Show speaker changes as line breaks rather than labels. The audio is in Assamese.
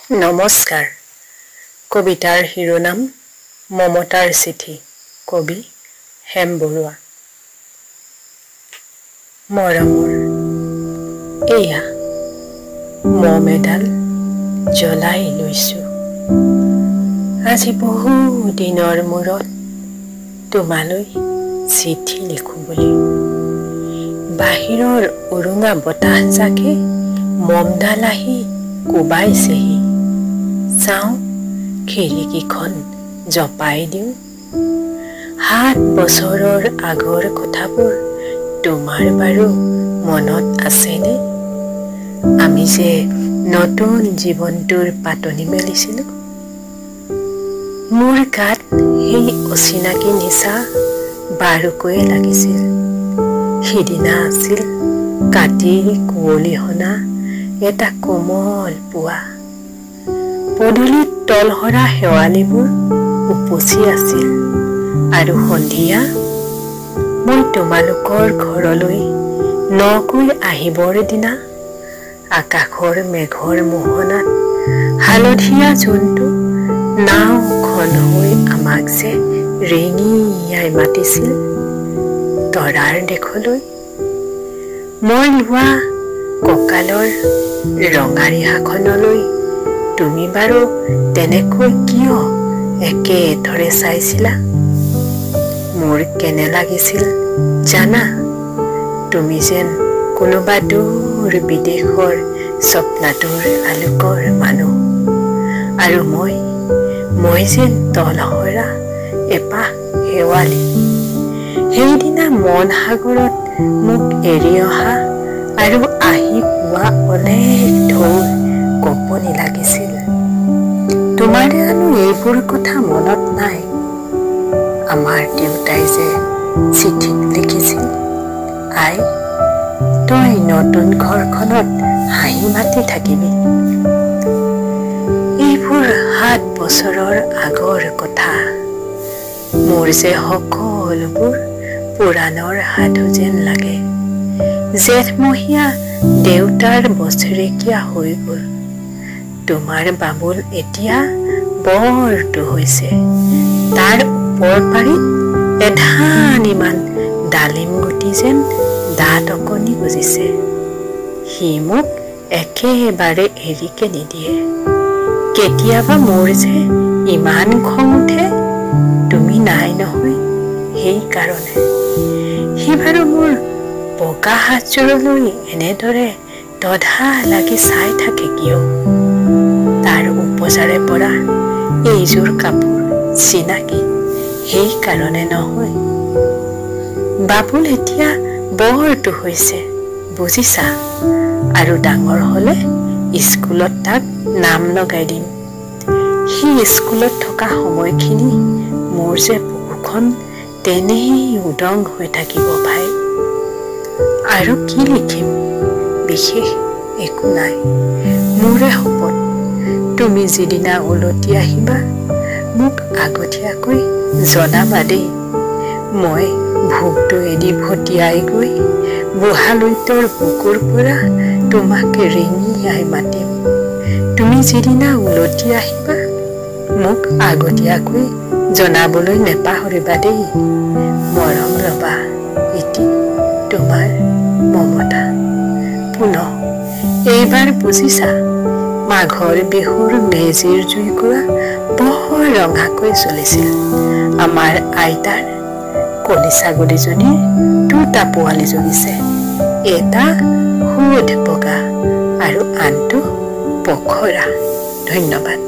নমস্কাৰ। কবিতাৰ শিৰোনাম মমতাৰ চিঠি। কবি হেম বৰুৱা। মৰমৰ এয়া মম এডাল জ্বলাই লৈছো। আজি বহু দিনৰ মূৰত তোমালৈ চিঠি লিখো বুলি। বাহিৰৰ উৰুঙা বতাহজাকে মমডাল আহি কোবাইছেহি। চাওঁ খিৰিকীখন জপাই দিওঁ। 7 বছৰৰ আগৰ কথাবোৰ তোমাৰ বাৰু মনত আছেনে? আমি যে নতুন জীৱনটোৰ পাতনি মেলিছিলো। মোৰ গাত সেই অচিনাকি নিচা বাৰুকৈয়ে লাগিছিল। সিদিনা আছিল কাতিৰ কুঁৱলীহনা এটা কোমল পুৱা। পদূলিত তলসৰা শেৱালিবোৰ উপচি আছিল আৰু সন্ধিয়া মই তোমালোকৰ ঘৰলৈ নকৈ আহিবৰ দিনা আকাশৰ মেঘৰ মোহনাত হালধীয়া জন্তু নাওখন হৈ আমাক যে ৰিঙিয়াই মাতিছিল তৰাৰ দেশলৈ। মই লোৱা কঁকালৰ ৰঙা ৰিহাখনলৈ তুমি বাৰু তেনেকৈ কিয় একেথৰে চাইছিলা? মোৰ কেনে লাগিছিল জানা? তুমি যেন কোনোবা দূৰ বিদেশৰ স্বপ্নাতুৰ আলোকৰ মানুহ আৰু মই যেন তলসৰা এপাহ শেৱালি। সেইদিনা মন সাগৰত মোক এৰি অহা আৰু আহি পোৱা অনেক ঢৌৰ কঁপনি লাগিছিল। তোমাৰ জানো এইবোৰ কথা মনত নাই? আমাৰ দেউতাই যে চিঠিত লিখিছিল, আই তই নতুন ঘৰখনত হাঁহি মাতি থাকিবি। এইবোৰ 7 বছৰৰ আগৰ কথা। মোৰ যে সকলোবোৰ পুৰাণৰ সাধু যেন লাগে। জেঠমহীয়া দেউতাৰ বছৰেকীয়া হৈ গ'ল। তোমাৰ বাবুল এতিয়া বৰটো হৈছে। তাৰ ওপৰ পাৰিত এধান ইমান ডালিম গুটি যেন দাঁত অকণি গজিছে। সি মোক একেবাৰে এৰিকে নিদিয়ে। কেতিয়াবা মোৰ যে ইমান খং উঠে, তুমি নাই নহয় সেইকাৰণে। সি বাৰু মোৰ বগা হাতযোৰলৈ এনেদৰে তধা লাগি চাই থাকে কিয়? তাৰ উপচাৰে পৰা এইযোৰ কাপোৰ চিনাকি সেইকাৰণে নহয়। বাবুল এতিয়া বৰটো হৈছে বুজিছা, আৰু ডাঙৰ হলে স্কুলত তাক নাম লগাই দিম। সি স্কুলত থকা সময়খিনি মোৰ যে বুকুখন তেনেই উদং হৈ থাকিব ভাই। আৰু কি লিখিম? বিশেষ একো নাই। মোৰে শপত, তুমি যিদিনা উলটি আহিবা মোক আগতীয়াকৈ জনাবা দেই। মই ভোগটো এদি ভটিয়াই গৈ বুঢ়ালৈতৰ বুকুৰ পৰা তোমাক ৰিঙিয়াই মাতিম। তুমি যিদিনা উলটি আহিবা মোক আগতীয়াকৈ জনাবলৈ নেপাহৰিবা দেই। মৰম ৰবা ইতি তোমাৰ মমতা। পুনঃ এইবাৰ বুজিছা, মাঘৰ বিহুৰ মেজিৰ জুইকুৰা বৰ ৰঙাকৈ চলিছিল। আমাৰ আইতাৰ কলি ছাগলীজনীৰ 2টা পোৱালি জগিছে। এটা শুধ বগা আৰু আনটো পখৰা। ধন্যবাদ।